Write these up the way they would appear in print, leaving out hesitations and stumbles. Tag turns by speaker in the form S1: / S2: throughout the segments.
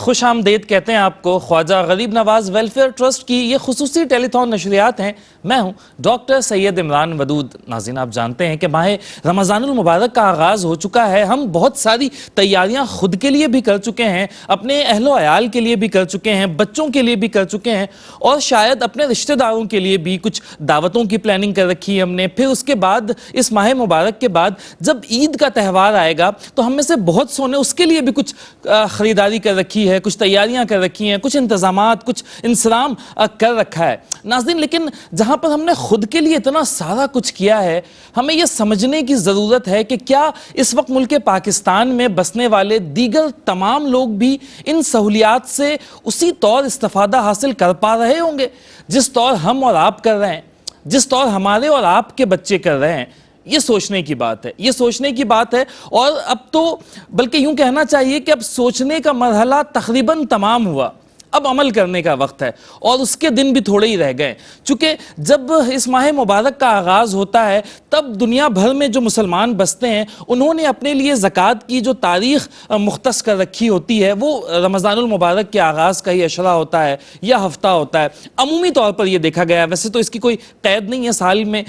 S1: خوش آمدید کہتے ہیں آپ کو خواجہ غریب نواز ویلفیئر ٹرسٹ کی یہ خصوصی ٹیلی تھون نشریات ہیں۔ میں ہوں ڈاکٹر سید عمران ودود۔ ناظرین، آپ جانتے ہیں کہ ماہ رمضان المبارک کا آغاز ہو چکا ہے۔ ہم بہت ساری تیاریاں خود کے لیے بھی کر چکے ہیں، اپنے اہل و عیال کے لیے بھی کر چکے ہیں، بچوں کے لیے بھی کر چکے ہیں، اور شاید اپنے رشتہ داروں کے لیے بھی کچھ دعوتوں کی پلاننگ کر رکھی ہے ہم نے۔ پھر اس کے بعد اس ماہ مبارک کے بعد جب عید کا تہوار آئے گا تو ہم میں سے بہت سو نے اس کے لیے بھی کچھ خریداری کر رکھی ہے، کچھ تیاریاں کر رکھی ہیں، کچھ انتظامات، کچھ انصرام کر رکھا ہے۔ ناظرین، لیکن جہاں پر ہم نے خود کے لیے اتنا سارا کچھ کیا ہے، ہمیں یہ سمجھنے کی ضرورت ہے کہ کیا اس وقت ملک پاکستان میں بسنے والے دیگر تمام لوگ بھی ان سہولیات سے اسی طور استفادہ حاصل کر پا رہے ہوں گے جس طور ہم اور آپ کر رہے ہیں، جس طور ہمارے اور آپ کے بچے کر رہے ہیں۔ یہ سوچنے کی بات ہے، یہ سوچنے کی بات ہے، اور اب تو بلکہ یوں کہنا چاہیے کہ اب سوچنے کا مرحلہ تقریباً تمام ہوا، اب عمل کرنے کا وقت ہے، اور اس کے دن بھی تھوڑے ہی رہ گئے، چونکہ جب اس ماہ مبارک کا آغاز ہوتا ہے تب دنیا بھر میں جو مسلمان بستے ہیں انہوں نے اپنے لیے زکوٰۃ کی جو تاریخ مختص کر رکھی ہوتی ہے وہ رمضان المبارک کے آغاز کا ہی اشرہ ہوتا ہے یا ہفتہ ہوتا ہے۔ عمومی طور پر یہ دیکھا گیا ہے، ویسے تو اس کی کوئی قید نہیں ہے، سال میں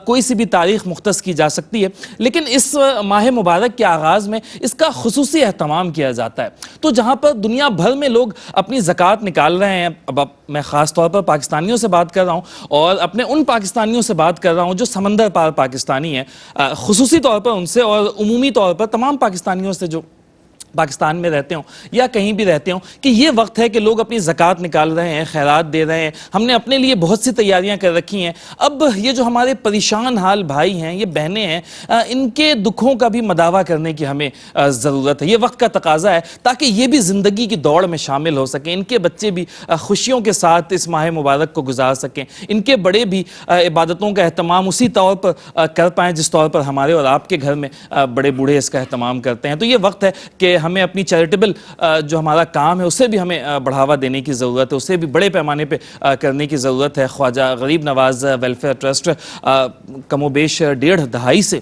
S1: کوئی سی بھی تاریخ مختص کی جا سکتی ہے، لیکن اس ماہ مبارک کے آغاز میں اس کا خصوصی اہتمام کیا جاتا ہے۔ تو جہاں پر دنیا بھر میں لوگ اپنی زکوٰۃ نکال رہے ہیں، اب میں خاص طور پر پاکستانیوں سے بات کر رہا ہوں، اور اپنے ان پاکستانیوں سے بات کر رہا ہوں جو سمندر پار پاکستانی ہیں، خصوصی طور پر ان سے اور عمومی طور پر تمام پاکستانیوں سے جو پاکستان میں رہتے ہوں یا کہیں بھی رہتے ہوں، کہ یہ وقت ہے کہ لوگ اپنی زکوٰۃ نکال رہے ہیں، خیرات دے رہے ہیں۔ ہم نے اپنے لیے بہت سی تیاریاں کر رکھی ہیں۔ اب یہ جو ہمارے پریشان حال بھائی ہیں، یہ بہنیں ہیں، ان کے دکھوں کا بھی مداوع کرنے کی ہمیں ضرورت ہے۔ یہ وقت کا تقاضا ہے تاکہ یہ بھی زندگی کی دوڑ میں شامل ہو سکیں، ان کے بچے بھی خوشیوں کے ساتھ اس ماہ مبارک کو گزار سکیں، ان کے بڑے بھی عبادتوں کا اہتمام اسی طور پر کر پائیں جس طور پر ہمارے اور آپ کے گھر میں بڑے بوڑھے اس کا اہتمام کرتے ہیں۔ تو یہ وقت ہے کہ ہمیں اپنی چیریٹیبل جو ہمارا کام ہے اسے بھی ہمیں بڑھاوا دینے کی ضرورت ہے، اسے بھی بڑے پیمانے پہ کرنے کی ضرورت ہے۔ خواجہ غریب نواز ویلفیئر ٹرسٹ کم و بیش 1.5 دہائی سے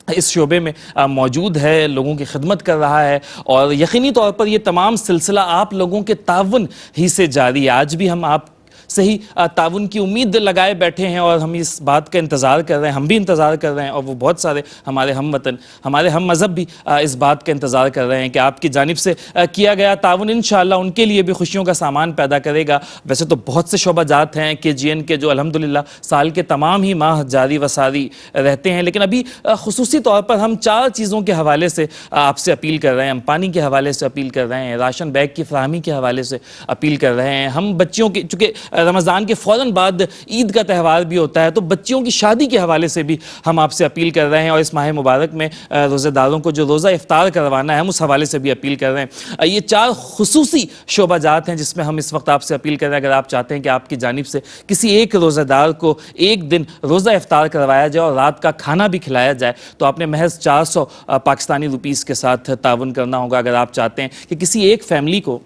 S1: اس شعبے میں موجود ہے، لوگوں کی خدمت کر رہا ہے، اور یقینی طور پر یہ تمام سلسلہ آپ لوگوں کے تعاون ہی سے جاری ہے۔ آج بھی ہم آپ سے ہی تعاون کی امید لگائے بیٹھے ہیں، اور ہم اس بات کا انتظار کر رہے ہیں، ہم بھی انتظار کر رہے ہیں، اور وہ بہت سارے ہمارے ہم وطن، ہمارے ہم مذہب بھی اس بات کا انتظار کر رہے ہیں کہ آپ کی جانب سے کیا گیا تعاون انشاءاللہ ان کے لیے بھی خوشیوں کا سامان پیدا کرے گا۔ ویسے تو بہت سے شعبہ جات ہیں KGN کے جو الحمدللہ سال کے تمام ہی ماہ جاری و ساری رہتے ہیں، لیکن ابھی خصوصی طور پر ہم 4 چیزوں کے حوالے سے آپ سے اپیل کر رہے ہیں۔ ہم پانی کے حوالے سے اپیل کر رہے ہیں، راشن بیگ کی فراہمی کے حوالے سے اپیل کر رہے ہیں، ہم بچیوں کی، چونکہ رمضان کے فوراً بعد عید کا تہوار بھی ہوتا ہے، تو بچیوں کی شادی کے حوالے سے بھی ہم آپ سے اپیل کر رہے ہیں، اور اس ماہ مبارک میں روزہ داروں کو جو روزہ افطار کروانا ہے ہم اس حوالے سے بھی اپیل کر رہے ہیں۔ یہ 4 خصوصی شعبہ جات ہیں جس میں ہم اس وقت آپ سے اپیل کر رہے ہیں۔ اگر آپ چاہتے ہیں کہ آپ کی جانب سے کسی ایک روزہ دار کو ایک دن روزہ افطار کروایا جائے اور رات کا کھانا بھی کھلایا جائے، تو آپ نے محض 400 پاکستانی روپیز کے ساتھ تعاون کرنا ہوگا۔ اگر آپ چاہتے ہیں کہ کسی ایک فیملی کو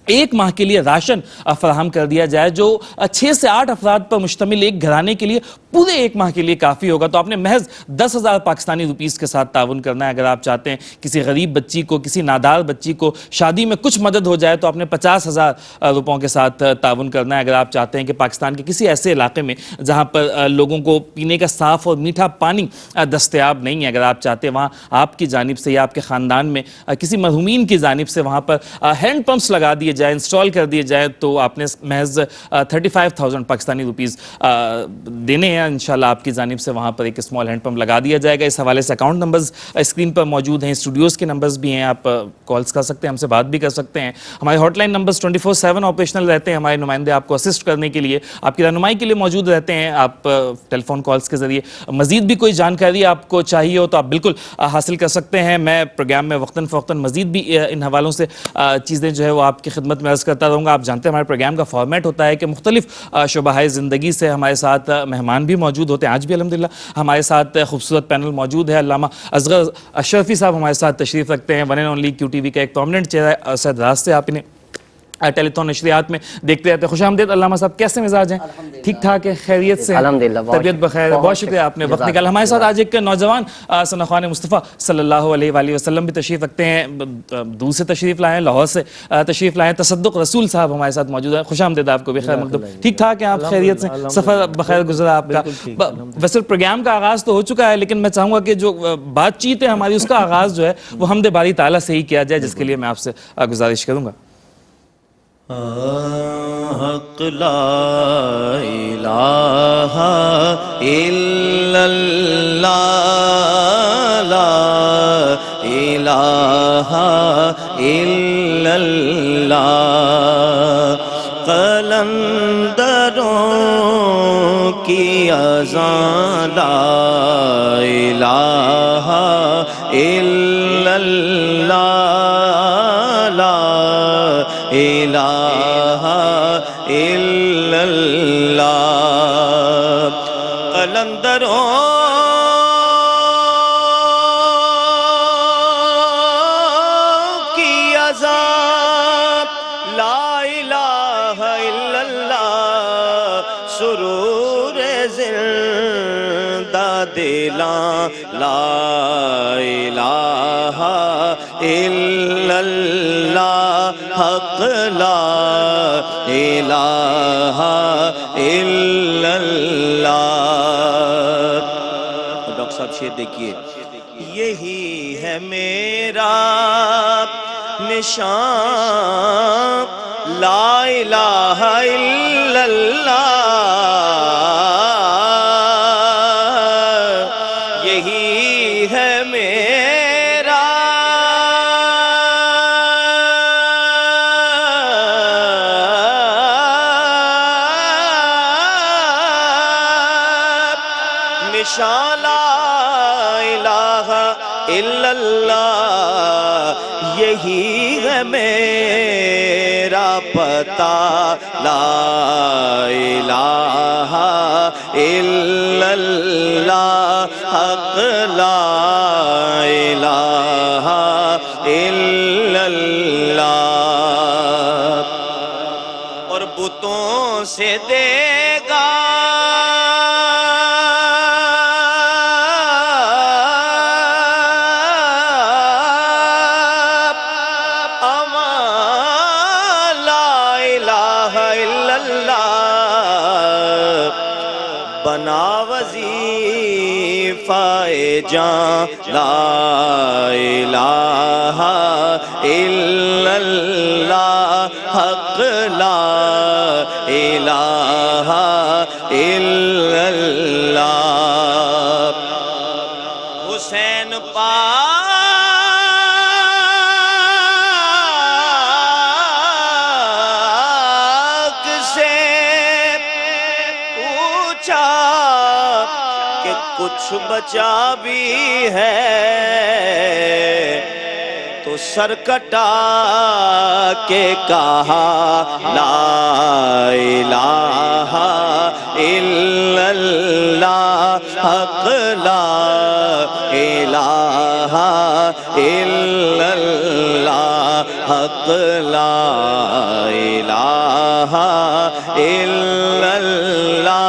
S1: ایک ماہ کے لیے راشن فراہم کر دیا جائے جو 6 سے 8 افراد پر مشتمل ایک گھرانے کے لیے پورے ایک ماہ کے لیے کافی ہوگا، تو آپ نے محض 10,000 پاکستانی روپیز کے ساتھ تعاون کرنا ہے۔ اگر آپ چاہتے ہیں کسی غریب بچی کو، کسی نادار بچی کو شادی میں کچھ مدد ہو جائے، تو آپ نے 50,000 روپوں کے ساتھ تعاون کرنا ہے۔ اگر آپ چاہتے ہیں کہ پاکستان کے کسی ایسے علاقے میں جہاں پر لوگوں کو پینے کا صاف اور میٹھا پانی دستیاب نہیں ہے، اگر آپ چاہتے ہیں وہاں آپ کی جانب سے یا آپ کے خاندان میں کسی مرحومین کی جانب سے وہاں پر ہینڈ پمپس لگا دیے جائے، انسٹال کر دیے جائے، تو آپ نے محض 35,000 پاکستانی روپیز دینے ہیں۔ انشاءاللہ آپ کی جانب سے وہاں پر ایک اسمال ہینڈ پمپ لگا دیا جائے گا۔ اس حوالے سے اکاؤنٹ نمبرز اسکرین پر موجود ہیں، اسٹوڈیوز کے نمبرز بھی ہیں، آپ کالز کر سکتے ہیں، ہم سے بات بھی کر سکتے ہیں۔ ہمارے ہاٹ لائن نمبرز 24/7 آپریشنل رہتے ہیں، ہمارے نمائندے آپ کو اسسٹ کرنے کے لیے، آپ کی رہنمائی کے لیے موجود رہتے ہیں۔ آپ ٹیلی فون کالز کے ذریعے مزید بھی کوئی جانکاری آپ کو چاہیے ہو تو آپ بالکل حاصل کر سکتے ہیں۔ میں پروگرام میں وقتاً فوقتاً مزید بھی ان حوالوں سے چیزیں جو ہے وہ آپ کی خدمت میں عرض کرتا رہوں گا۔ آپ جانتے ہیں ہمارے پروگرام کا فارمیٹ ہوتا ہے کہ مختلف شعبہ زندگی سے ہمارے ساتھ مہمان بھی موجود ہوتے ہیں۔ آج بھی الحمدللہ ہمارے ساتھ خوبصورت پینل موجود ہے۔ علامہ اصغر اشرفی صاحب ہمارے ساتھ تشریف رکھتے ہیں، ون اینڈ اونلی QTV کا ایک پرومیننٹ چہرہ ہے، سید راز سے آپ انہیں ٹیلی تھون نشریات میں دیکھتے رہتے ہیں. خوش آمدید علامہ صاحب, کیسے مزاج ہیں؟ ٹھیک ٹھاک ہے, خیریت سے ہیں؟
S2: الحمدللہ,
S1: طبیعت بخیر ہے. بہت شکریہ آپ نے وقت نکالا. ہمارے ساتھ آج ایک نوجوان ثناء مصطفیٰ صلی اللہ علیہ وآلہ وسلم بھی تشریف رکھتے ہیں, دور سے تشریف لائے ہیں, لاہور سے تشریف لائے ہیں. تصدق رسول صاحب ہمارے ساتھ موجود ہیں. خوش آمدید آپ کو بھی, خیر مقدم. ٹھیک ٹھاک ہیں آپ, خیریت سے, سفر بخیر گزرا آپ کا؟ ویسے پروگرام کا آغاز تو ہو چکا ہے, لیکن میں چاہوں گا کہ جو بات چیت ہے ہماری, اس کا آغاز جو ہے وہ حمد باری تعالیٰ سے ہی کیا جائے, جس کے لیے میں آپ سے گزارش کروں گا.
S3: حق لا الہ الا اللہ, لا الہ الا اللہ. قلندروں کی اذان لا الہ الا اللہ, الہ الا اللہ. قلندروں کی اذان لا الہ الا اللہ, سرور زندہ دلاں لا الہ الا اللہ, حق لا الہ الا اللہ. ڈاکٹر صاحب شعر دیکھیے. یہی ہے میرا نشان لا الہ الا اللہ, یہی ہے میرا نشان لا الہ الا اللہ, یہی ہے میرا پتہ لا الہ الا اللہ, حق لا الہ الا اللہ. اور بتوں سے دے گا بنا وظیفہ جان لا الہ الا اللہ, حق لا الہ الا اللہ. حسین پاک سے پوچھا کہ کچھ بچا بھی ہے, تو سر کٹا کے کہا لا الہ الا اللہ, حق لا الہ الا اللہ, حق لا الہ الا اللہ,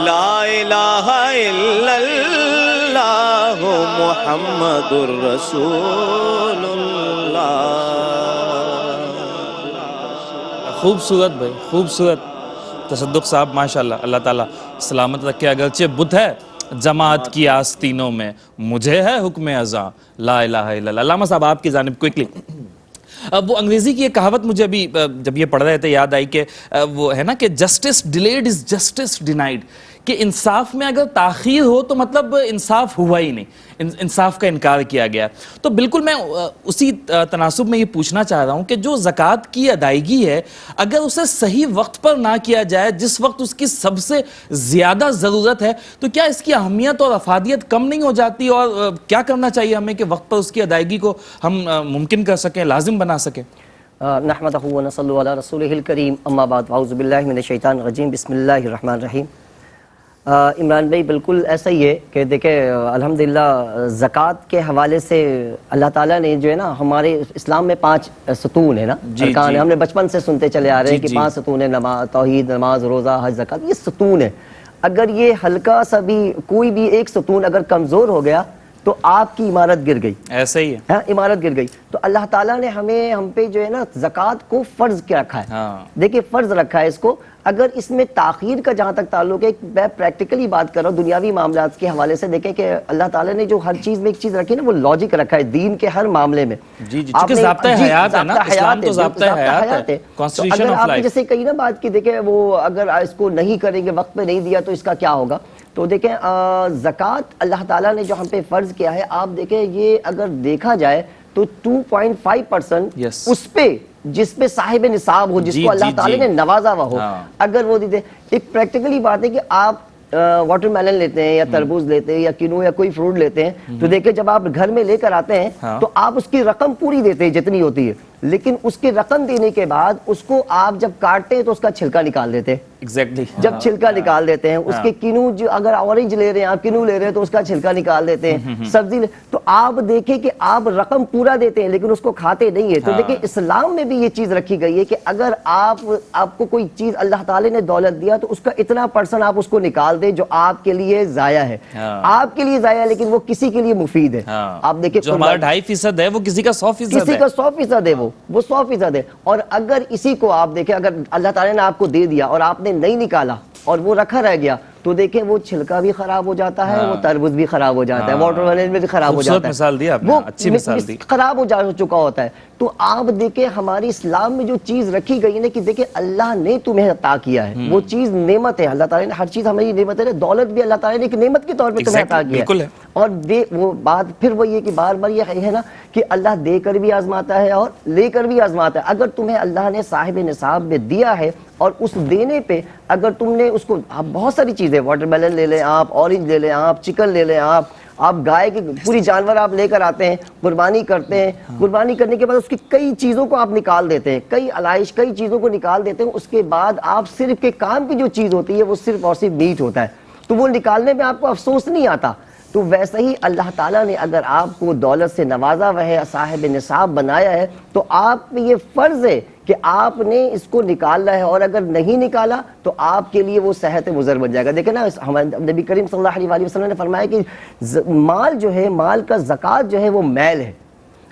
S3: لا الہ الا اللہ محمد الرسول اللہ.
S1: خوبصورت بھائی, خوبصورت. تصدق صاحب ماشاءاللہ, اللہ تعالیٰ سلامت رکھے. اگرچہ بت ہے جماعت کی آستینوں میں, مجھے ہے حکم ازاں لا الہ الا اللہ. علامہ صاحب آپ کی جانب کوئکلی, اب وہ انگریزی کی ایک کہاوت مجھے ابھی جب یہ پڑھ رہے تھے یاد آئی کہ وہ ہے نا کہ justice delayed is justice denied, کہ انصاف میں اگر تاخیر ہو تو مطلب انصاف ہوا ہی نہیں, انصاف کا انکار کیا گیا. تو بالکل میں اسی تناسب میں یہ پوچھنا چاہ رہا ہوں کہ جو زکوٰۃ کی ادائیگی ہے, اگر اسے صحیح وقت پر نہ کیا جائے, جس وقت اس کی سب سے زیادہ ضرورت ہے, تو کیا اس کی اہمیت اور افادیت کم نہیں ہو جاتی, اور کیا کرنا چاہیے ہمیں کہ وقت پر اس کی ادائیگی کو ہم ممکن کر سکیں, لازم بنا سکیں؟
S2: نحمدہ و نصلی علی رسولہ الکریم, اما بعد, اعوذ باللہ من الشیطان الرجیم, بسم اللہ الرحمن الرحیم. عمران بھائی بالکل ایسا ہی ہے کہ دیکھیں الحمدللہ زکوٰۃ کے حوالے سے اللہ تعالیٰ نے جو ہے نا ہمارے اسلام میں 5 ستون ہے نا ارکان ہے، ہم نے بچپن سے سنتے چلے آ رہے ہیں کہ 5 ستون ہے، نماز، توحید، نماز، روزہ، حج، زکوٰۃ، یہ ستون ہے۔ اگر یہ ہلکا سا بھی کوئی بھی ایک ستون اگر کمزور ہو گیا تو آپ کی عمارت گر گئی،
S1: ایسا ہی ہے،
S2: عمارت گر گئی۔ تو اللہ تعالیٰ نے ہم پہ جو ہے نا زکوٰۃ کو فرض کیا رکھا ہے، دیکھیں فرض رکھا ہے اس کو۔ اگر اس میں تاخیر کا جہاں تک تعلق ہے، میں پریکٹیکلی بات کر رہا ہوں دنیاوی معاملات کے حوالے سے، دیکھیں کہ اللہ تعالیٰ نے جو ہر چیز میں ایک چیز رکھی نا وہ لاجک رکھا ہے دین کے ہر معاملے میں۔
S1: چونکہ ضابطہ حیات ہے نا، اسلام تو ضابطہ حیات ہے،
S2: اگر آپ نے جیسے کہی نا بات کی، دیکھیں وہ اگر اس کو نہیں کریں گے، وقت پہ نہیں دیا تو اس کا کیا ہوگا؟ تو دیکھیں زکوٰۃ اللہ تعالیٰ نے جو ہم پہ فرض کیا ہے، آپ دیکھیں یہ اگر دیکھا جائے تو 2.5% اس پہ جس پہ صاحب نصاب ہو، جس کو اللہ تعالیٰ نے نوازا ہوا ہو، اگر وہ دیتے۔ ایک پریکٹیکلی بات ہے کہ آپ واٹر میلن لیتے ہیں یا تربوز لیتے ہیں یا کینو یا کوئی فروٹ لیتے ہیں، تو دیکھیں جب آپ گھر میں لے کر آتے ہیں تو آپ اس کی رقم پوری دیتے ہیں جتنی ہوتی ہے، لیکن اس کی رقم دینے کے بعد اس کو آپ جب کاٹتے ہیں تو اس کا چھلکا نکال دیتے ہیں۔ جب چھلکا نکال دیتے ہیں اس کے کینو، جو اگر اورنج لے رہے ہیں آپ، کینو لے رہے ہیں تو اس کا چھلکا نکال دیتے ہیں، سبزی تو آپ دیکھیں کہ آپ رقم پورا دیتے ہیں لیکن اس کو کھاتے نہیں ہے۔ تو دیکھیں اسلام میں بھی یہ چیز رکھی گئی ہے کہ اگر آپ کو کوئی چیز اللہ تعالی نے دولت دیا تو اس کا اتنا % آپ اس کو نکال دیں جو آپ کے لیے ضائع ہے، آپ کے لیے ضائع ہے لیکن وہ کسی کے لیے مفید ہے۔ آپ دیکھیں جو
S1: ہمارا 2.5% ہے وہ کسی کا 100% ہے،
S2: کسی کا 100% ہے، وہ 100% ہے۔ اور اگر اسی کو آپ دیکھیں، اگر اللہ تعالیٰ نے آپ کو دے دیا اور آپ نے نہیں نکالا اور وہ رکھا رہ گیا تو دیکھیں وہ چھلکا بھی خراب ہو جاتا ہے، وہ تربوز بھی خراب ہو جاتا ہے، واٹر میلن بھی خراب ہو جاتا ہے،
S1: مثال دی آپ نے، اچھی مثال دی،
S2: خراب ہو چکا ہوتا ہے۔ تو آپ دیکھیں ہماری اسلام میں جو چیز رکھی گئی ہے کہ دیکھیں اللہ نے تمہیں عطا کیا ہے، وہ چیز نعمت ہے، اللہ تعالیٰ نے ہر چیز ہماری نعمت ہے، دولت بھی اللہ تعالیٰ نے ایک نعمت کے طور پہ تمہیں عطا کیا ہے۔ اور وہ بات پھر وہ یہ کہ بار بار یہ ہے نا کہ اللہ دے کر بھی آزماتا ہے اور لے کر بھی آزماتا ہے۔ اگر تمہیں اللہ نے صاحب نصاب میں دیا ہے اور اس دینے پہ اگر تم نے اس کو، آپ بہت ساری چیزیں، واٹر میلن لے لیں آپ، اورنج لے لیں آپ، چکن لے لیں آپ گائے کی پوری جانور آپ لے کر آتے ہیں، قربانی کرتے ہیں، قربانی کرنے کے بعد اس کی کئی چیزوں کو آپ نکال دیتے ہیں، کئی علائش کئی چیزوں کو نکال دیتے ہیں، اس کے بعد آپ صرف کے کام کی جو چیز ہوتی ہے وہ صرف اور صرف میٹ ہوتا ہے، تو وہ نکالنے میں آپ کو افسوس نہیں آتا۔ تو ویسے ہی اللہ تعالیٰ نے اگر آپ کو دولت سے نوازا ہوا ہے، صاحب نصاب بنایا ہے، تو آپ پہ یہ فرض ہے کہ آپ نے اس کو نکالنا ہے، اور اگر نہیں نکالا تو آپ کے لیے وہ صحت مضر بن جائے گا۔ دیکھیں نا ہمارے نبی کریم صلی اللہ علیہ وسلم نے فرمایا کہ مال جو ہے، مال کا زکوٰۃ جو ہے وہ میل ہے،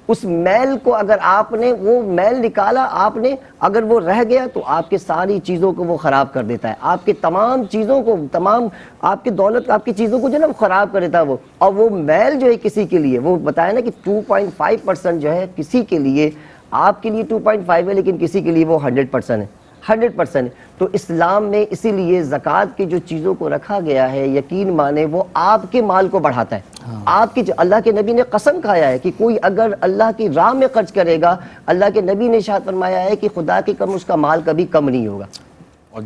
S2: اس میل کو اگر آپ نے وہ میل نکالا، آپ نے اگر وہ رہ گیا تو آپ کے ساری چیزوں کو وہ خراب کر دیتا ہے، آپ کے تمام چیزوں کو، تمام آپ کی دولت، آپ کی چیزوں کو جو ہے نا وہ خراب کر دیتا ہے وہ۔ اور وہ میل جو ہے کسی کے لیے، وہ بتایا نا کہ 2.5% جو ہے کسی کے لیے، آپ کے لیے 2.5 ہے لیکن کسی کے لیے وہ 100% ہے، 100%۔ تو اسلام میں اسی لیے زکوٰۃ کی جو چیزوں کو رکھا گیا ہے، یقین مانے وہ آپ کے مال کو بڑھاتا ہے۔ آپ کی اللہ کے نبی نے قسم کھایا ہے کہ کوئی اگر اللہ کی راہ میں خرچ کرے گا، اللہ کے نبی نے ارشاد فرمایا ہے کہ خدا کے کم اس کا مال کبھی کم نہیں ہوگا،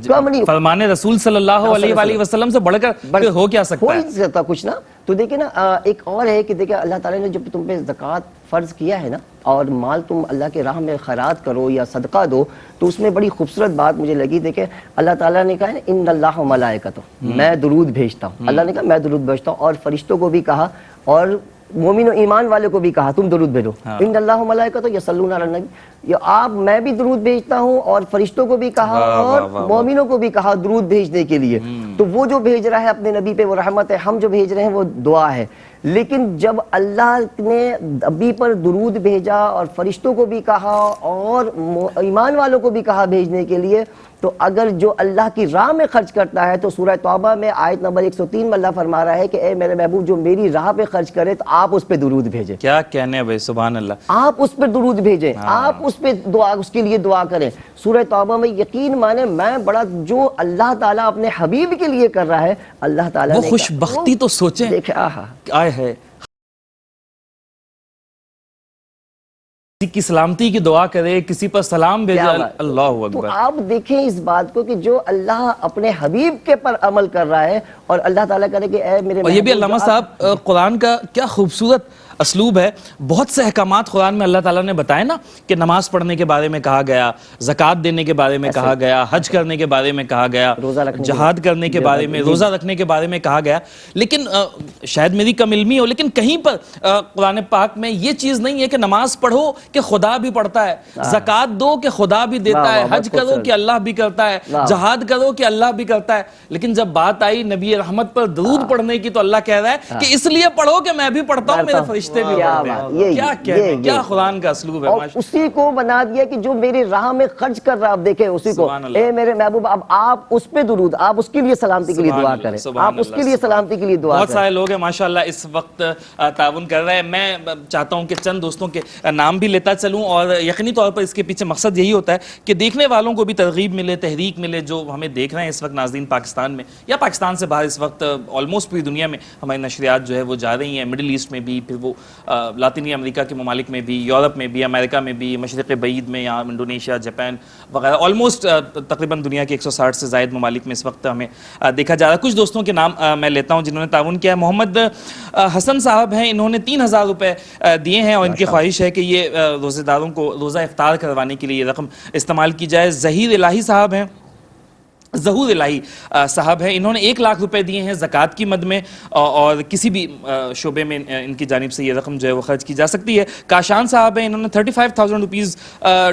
S2: کم نہیں۔
S1: فرمان رسول صلی اللہ علیہ وآلہ وسلم سے بڑھ کر ہو کیا سکتا ہے؟
S2: ہو نہیں سکتا کچھ نا۔ تو دیکھیں نا ایک اور ہے کہ دیکھیں اللہ تعالیٰ نے جب تم پہ زکوٰۃ فرض کیا ہے نا، اور مال تم اللہ کے راہ میں خیرات کرو یا صدقہ دو، تو اس میں بڑی خوبصورت بات مجھے لگی۔ دیکھیں اللہ تعالیٰ نے کہا ہے ان اللہ و ملائکتہ، میں درود بھیجتا ہوں، اللہ نے کہا میں درود بھیجتا ہوں، اور فرشتوں کو بھی کہا اور مومن و ایمان والے کو بھی کہا تم درود بھیجو، ان اللہ و ملائکتہ یصلون علی النبی، یہ آپ میں بھی درود بھیجتا ہوں اور فرشتوں کو بھی کہا اور مومنوں کو بھی کہا درود بھیجنے کے لیے۔ تو وہ جو بھیج رہا ہے اپنے نبی پہ وہ رحمت ہے، ہم جو بھیج رہے ہیں وہ دعا ہے۔ لیکن جب اللہ نے نبی پر درود بھیجا اور فرشتوں کو بھی کہا اور ایمان والوں کو بھی کہا بھیجنے کے لیے، تو اگر جو اللہ کی راہ میں خرچ کرتا ہے تو سورہ توبہ میں آیت نمبر 103 میں اللہ فرما رہا ہے کہ اے میرے محبوب جو میری راہ پہ خرچ کرے تو آپ اس پہ درود بھیجیں۔
S1: کیا کہنے بھائی، سبحان اللہ،
S2: آپ اس پہ درود بھیجیں، آپ اس پہ دعا، اس کے لیے دعا کریں۔ سورہ توبہ میں یقین مانے میں بڑا جو اللہ تعالیٰ اپنے حبیب کے لیے کر رہا ہے، اللہ تعالیٰ
S1: وہ
S2: نے
S1: خوش بختی تو سوچیں،
S2: دیکھیں
S1: آئے ہے کسی کی سلامتی کی دعا کرے، کسی پر سلام بھیجے، اللہ اکبر۔
S2: تو آپ دیکھیں اس بات کو کہ جو اللہ اپنے حبیب کے پر عمل کر رہا ہے اور اللہ تعالیٰ کرے کہ اے میرے،
S1: اور یہ بھی علامہ صاحب قرآن کا کیا خوبصورت اسلوب ہے. بہت سے احکامات قرآن میں اللہ تعالیٰ نے بتائے نا کہ نماز پڑھنے کے بارے میں کہا گیا, زکوٰۃ دینے کے بارے میں کہا گیا, حج کرنے کے بارے میں کہا گیا, جہاد کرنے کے بارے میں, روزہ رکھنے کے بارے میں کہا گیا. لیکن شاید میری کم علمی ہو, لیکن کہیں پر قرآن پاک میں یہ چیز نہیں ہے کہ نماز پڑھو کہ خدا بھی پڑھتا ہے, زکوٰۃ دو کہ خدا بھی دیتا ہے, حج کرو کہ اللہ بھی کرتا ہے, جہاد کرو کہ اللہ بھی کرتا ہے. لیکن جب بات آئی نبی رحمت پر درود پڑھنے کی تو اللہ کہہ رہا ہے کہ اس لیے پڑھو کہ میں بھی پڑھتا ہوں, میرے فرشتے بھی پڑھتے ہیں. کیا کہتے ہیں, کیا قرآن کا اسلوب ہے.
S2: اسی کو بنا دیا کہ جو میری راہ میں خرچ کر رہا, آپ دیکھیں اسی کو, اے میرے محبوب اب آپ اس پہ درود, آپ اس کے لیے سلامتی کے لیے دعا کریں, آپ اس کے لیے سلامتی کے لیے دعا کریں.
S1: بہت سارے لوگ ہیں ماشاءاللہ اس وقت تعاون کر رہے ہیں. میں چاہتا ہوں کہ چند دوستوں کے نام بھی لیتا چلوں, اور یقینی طور پر اس کے پیچھے مقصد یہی ہوتا ہے کہ دیکھنے والوں کو بھی ترغیب ملے, تحریک ملے. جو ہمیں دیکھ رہے ہیں اس وقت ناظرین پاکستان میں یا پاکستان سے باہر, اس وقت آلموسٹ پوری دنیا میں ہماری نشریات جو ہے وہ جا رہی ہیں, مڈل ایسٹ میں بھی, پھر وہ لاطینی امریکہ کے ممالک میں بھی, یورپ میں بھی, امریکہ میں بھی, مشرق بعید میں, یا انڈونیشیا, جاپان وغیرہ, آلموسٹ تقریباً دنیا کے 160 سے زائد ممالک میں اس وقت ہمیں دیکھا جا رہا ہے. کچھ دوستوں کے نام میں لیتا ہوں جنہوں نے تعاون کیا ہے. محمد حسن صاحب ہیں, انہوں نے 3000 روپے دیے ہیں اور ان کی خواہش ہے کہ یہ روزے داروں کو روزہ افطار کروانے کے لیے یہ رقم استعمال کی جائے. ظہور الہی صاحب ہیں, انہوں نے 1 لاکھ روپے دیے ہیں زکوٰۃ کی مد میں, اور کسی بھی شعبے میں ان کی جانب سے یہ رقم جو ہے وہ خرچ کی جا سکتی ہے. کاشان صاحب ہیں, انہوں نے 35,000 روپیز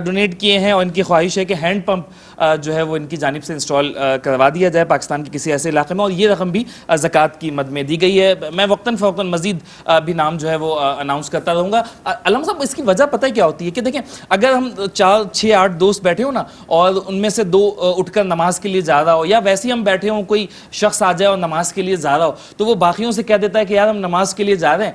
S1: ڈونیٹ کیے ہیں, اور ان کی خواہش ہے کہ ہینڈ پمپ جو ہے وہ ان کی جانب سے انسٹال کروا دیا جائے پاکستان کے کسی ایسے علاقے میں, اور یہ رقم بھی زکوٰۃ کی مد میں دی گئی ہے. میں وقتاً فوقتاً مزید بھی نام جو ہے وہ اناؤنس کرتا رہوں گا. علامہ صاحب, اس کی وجہ پتہ کیا ہوتی ہے کہ دیکھیں, اگر ہم 4, 6, 8 دوست بیٹھے ہو نا, اور ان میں سے 2 اٹھ کر نماز کے لیے جا رہا ہو, یا ویسے ہی ہم بیٹھے ہوں, کوئی شخص آ جائے اور نماز کے لیے جا رہا ہو, تو وہ باقیوں سے کہہ دیتا ہے کہ یار ہم نماز کے لیے جا رہے ہیں,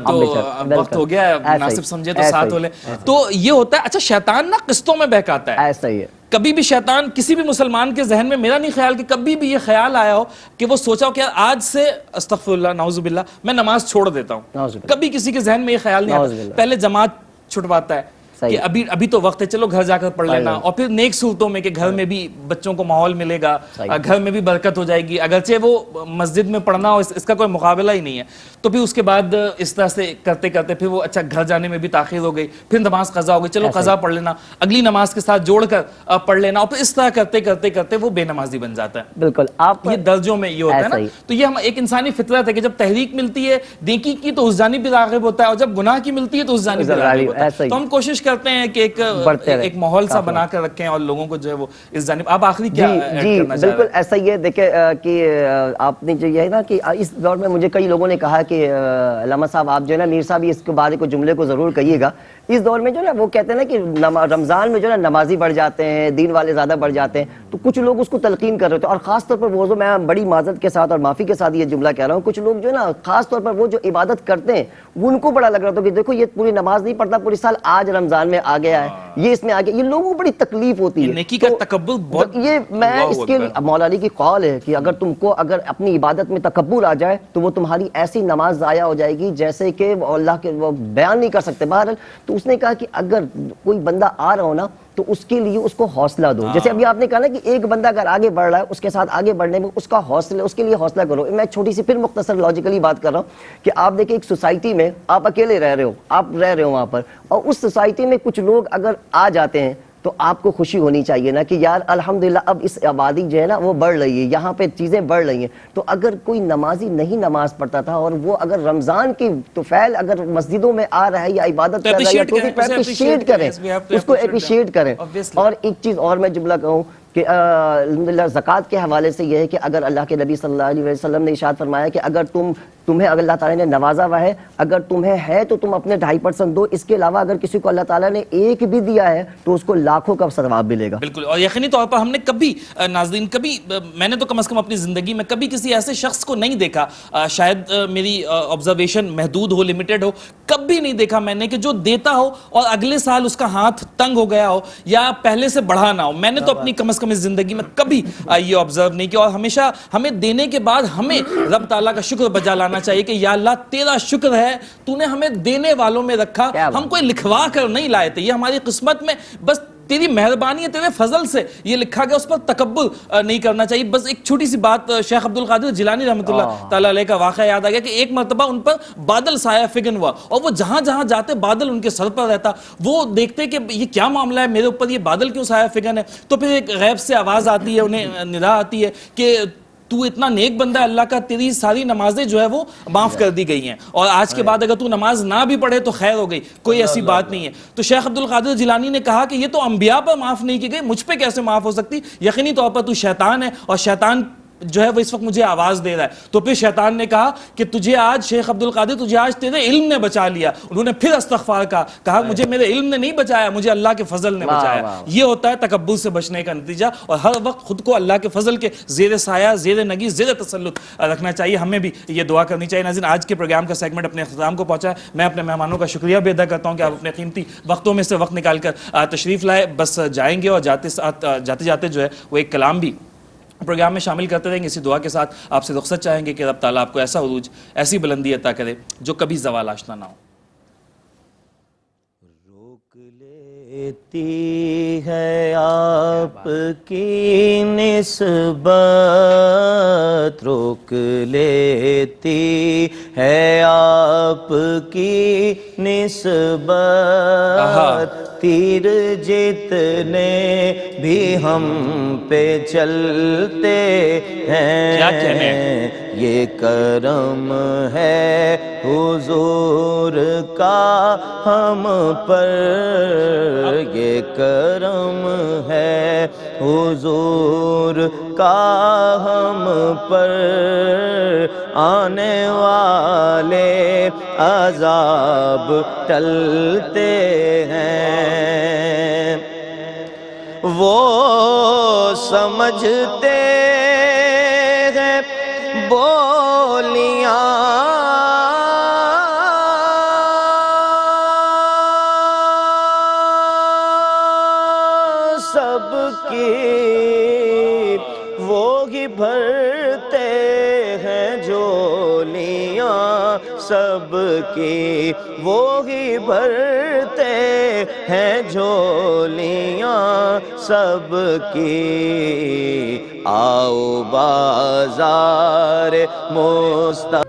S1: تو وقت ہو گیا ہے, مناسب سمجھے تو ساتھ ہو لیں. تو یہ ہوتا ہے. اچھا, شیطان نا قسطوں میں بہکاتا ہے.
S2: ایسا ہی ہے.
S1: کبھی بھی شیطان کسی بھی مسلمان کے ذہن میں, میرا نہیں خیال کہ کبھی بھی یہ خیال آیا ہو کہ وہ سوچا ہو کہ آج سے استغفر اللہ نعوذ باللہ میں نماز چھوڑ دیتا ہوں. کبھی کسی کے ذہن میں یہ خیال نہیں آتا. پہلے جماعت چھٹواتا ہے کہ ابھی تو وقت ہے, چلو گھر جا کر پڑھ لینا, اور پھر نیک صورتوں میں کہ گھر میں بھی بچوں کو ماحول ملے گا, گھر میں بھی برکت ہو جائے گی, اگرچہ وہ مسجد میں پڑھنا ہو اس کا کوئی مقابلہ ہی نہیں ہے. تو پھر اس کے بعد اس طرح سے کرتے کرتے پھر وہ اچھا گھر جانے میں بھی تاخیر ہو گئی, پھر نماز قضا ہو گئی, چلو قضا پڑھ لینا, اگلی نماز کے ساتھ جوڑ کر پڑھ لینا, اور پھر اس طرح کرتے کرتے کرتے وہ بے نمازی بن جاتا ہے.
S2: بالکل, آپ
S1: یہ درجوں میں یہ ہوتا ہے نا. تو یہ ہم ایک انسانی فطرت ہے کہ جب تحریک ملتی ہے نیکی کی تو اس جانب بھی راغب ہوتا ہے, اور جب گناہ کی ملتی ہے تو اس جانب بھی راغب ہوتا ہے. تو ہم کوشش کرتے ہیں کہ ایک ماحول سا بنا کر رکھیں اور لوگوں کو جو ہے وہ اس جانب. آپ آخری کیا ایڈ کرنا چاہ رہے ہیں؟
S2: بالکل ایسا ہی ہے. دیکھیں کہ آپ نے جو یہ ہے نا کہ اس دور میں مجھے کئی لوگوں نے کہا کہ علامہ صاحب آپ جو ہے نا, میر صاحب اس کے بارے کو جملے کو ضرور کہیے گا. اس دور میں جو ہے نا وہ کہتے ہیں نا کہ رمضان میں جو ہے نا نمازی بڑھ جاتے ہیں, دین والے زیادہ بڑھ جاتے ہیں, تو کچھ لوگ اس کو تلقین کر رہے تھے. اور خاص طور پر وہ جو, میں بڑی معذرت کے ساتھ اور معافی کے ساتھ یہ جملہ کہہ رہا ہوں, کچھ لوگ جو ہے نا خاص طور پر وہ جو عبادت کرتے ہیں وہ ان کو بڑا لگ رہا تھا کہ دیکھو یہ پوری نماز نہیں پڑھتا پوری سال, آج رمضان میں آ گیا ہے, یہ اس میں آ گیا. یہ لوگوں کو بڑی تکلیف ہوتی ہے.
S1: نیکی کا تکبر بہت,
S2: یہ میں اس کے مولا علی کی قول ہے کہ اگر تم کو اگر اپنی عبادت میں تکبر آ جائے تو وہ تمہاری ایسی نماز ضائع ہو جائے گی جیسے کہ اللہ کے وہ بیان نہیں کر سکتے. بہرحال تو اس نے کہا کہ اگر کوئی بندہ آ رہا ہو نا تو اس کے لیے اس کو حوصلہ دو. جیسے ابھی آپ نے کہا نا کہ ایک بندہ اگر آگے بڑھ رہا ہے, اس کے ساتھ آگے بڑھنے میں اس کا حوصلہ, اس کے لیے حوصلہ کرو. میں چھوٹی سی پھر مختصر لاجیکلی بات کر رہا ہوں کہ آپ دیکھیں ایک سوسائٹی میں آپ اکیلے رہ رہے ہو, آپ رہ رہے ہو وہاں پر, اور اس سوسائٹی میں کچھ لوگ اگر آ جاتے ہیں تو آپ کو خوشی ہونی چاہیے نا کہ یار الحمدللہ اب اس آبادی جو ہے نا وہ بڑھ رہی ہے, یہاں پہ چیزیں بڑھ رہی ہیں. تو اگر کوئی نمازی نہیں نماز پڑھتا تھا اور وہ اگر رمضان کی طفیل اگر مسجدوں میں آ رہا ہے یا عبادت کر رہا ہے, یا اپریشیٹ کریں, اس کو اپریشیٹ کریں. اور ایک چیز اور میں جملہ کہوں کہ الحمدللہ زکوٰۃ کے حوالے سے یہ ہے کہ اگر اللہ کے نبی صلی اللہ علیہ وسلم نے ارشاد فرمایا کہ اگر تمہیں اللہ تعالیٰ نے نوازا ہوا ہے, اگر تمہیں ہے تو تم اپنے 2.5% دو, اس کے علاوہ اگر کسی کو اللہ تعالیٰ نے ایک بھی دیا ہے تو اس کو لاکھوں کا ثواب ملے گا.
S1: بالکل. اور یقینی طور پر ہم نے کبھی ناظرین, کبھی میں نے تو کم از کم اپنی زندگی میں کبھی کسی ایسے شخص کو نہیں دیکھا, شاید میری آبزرویشن محدود ہو, لمیٹڈ ہو, کبھی نہیں دیکھا میں نے کہ جو دیتا ہو اور اگلے سال اس کا ہاتھ تنگ ہو گیا ہو یا پہلے سے بڑھا نہ ہو. میں نے تو اپنی کم از کم اس زندگی میں کبھی یہ آبزرو نہیں کیا. اور ہمیشہ ہمیں دینے کے بعد ہمیں رب تعالیٰ کا شکر بجا لانا چاہیے کہ یا اللہ تیرا شکر ہے, تو نے ہمیں دینے والوں میں رکھا, ہم کوئی لکھوا کر نہیں لائے تھے, یہ ہماری قسمت میں بس تیری مہربانی ہے، تیرے فضل سے یہ لکھا گیا، اس پر تکبر نہیں کرنا چاہیے. بس ایک چھوٹی سی بات شیخ عبد القادر جیلانی رحمۃ اللہ تعالیٰ علیہ کا واقعہ یاد آ گیا کہ ایک مرتبہ ان پر بادل سایہ فگن ہوا اور وہ جہاں جہاں جاتے بادل ان کے سر پر رہتا. وہ دیکھتے کہ یہ کیا معاملہ ہے، میرے اوپر یہ بادل کیوں سایہ فگن ہے. تو پھر ایک غیب سے آواز آتی ہے، انہیں ندا آتی ہے کہ تو اتنا نیک بندہ ہے اللہ کا، تیری ساری نمازیں جو ہے وہ معاف کر دی گئی ہیں، اور آج کے بعد اگر تو نماز نہ بھی پڑھے تو خیر ہو گئی، کوئی ایسی بات نہیں ہے. تو شیخ عبد القادر جیلانی نے کہا کہ یہ تو انبیاء پر معاف نہیں کی گئی، مجھ پہ کیسے معاف ہو سکتی؟ یقینی طور پر تو شیطان ہے، اور شیطان جو ہے وہ اس وقت مجھے آواز دے رہا ہے. تو پھر شیطان نے کہا کہ تجھے آج شیخ عبد القادر، تجھے آج تیرے علم نے بچا لیا. انہوں نے پھر استغفار کہا مجھے میرے علم نے نہیں بچایا، مجھے اللہ کے فضل نے بچایا. یہ ہوتا ہے تکبر سے بچنے کا نتیجہ، اور ہر وقت خود کو اللہ کے فضل کے زیر سایہ، زیر نگی، زیر تسلط رکھنا چاہیے. ہمیں بھی یہ دعا کرنی چاہیے. ناظرین، آج کے پروگرام کا سیگمنٹ اپنے اختتام کو پہنچا ہے. میں اپنے مہمانوں کا شکریہ بھی ادا کرتا ہوں کہ آپ اپنے قیمتی وقتوں میں سے وقت نکال کر تشریف لائے. بس جائیں گے اور جاتے جاتے جو ہے وہ ایک کلام بھی پروگرام میں شامل کرتے رہیں گے. اسی دعا کے ساتھ آپ سے رخصت چاہیں گے کہ رب تعالیٰ آپ کو ایسا عروج، ایسی بلندی عطا کرے جو کبھی زوال آشنا نہ ہو.
S3: روک لیتی ہے آپ کی نسبت، روک لیتی ہے آپ کی نسبت، تیر جتنے بھی ہم پہ چلتے ہیں،
S1: کیا کہنے،
S3: یہ کرم ہے حضور کا ہم پر، یہ کرم ہے حضور کا ہم پر، آنے والے عذاب ٹلتے ہیں، وہ سمجھتے ہیں بولیاں سب کی، وہی بھرتے ہیں جولیاں سب کی، وہی بھرتے ہیں جولیاں سب کی. آؤ بازار مصطفیٰ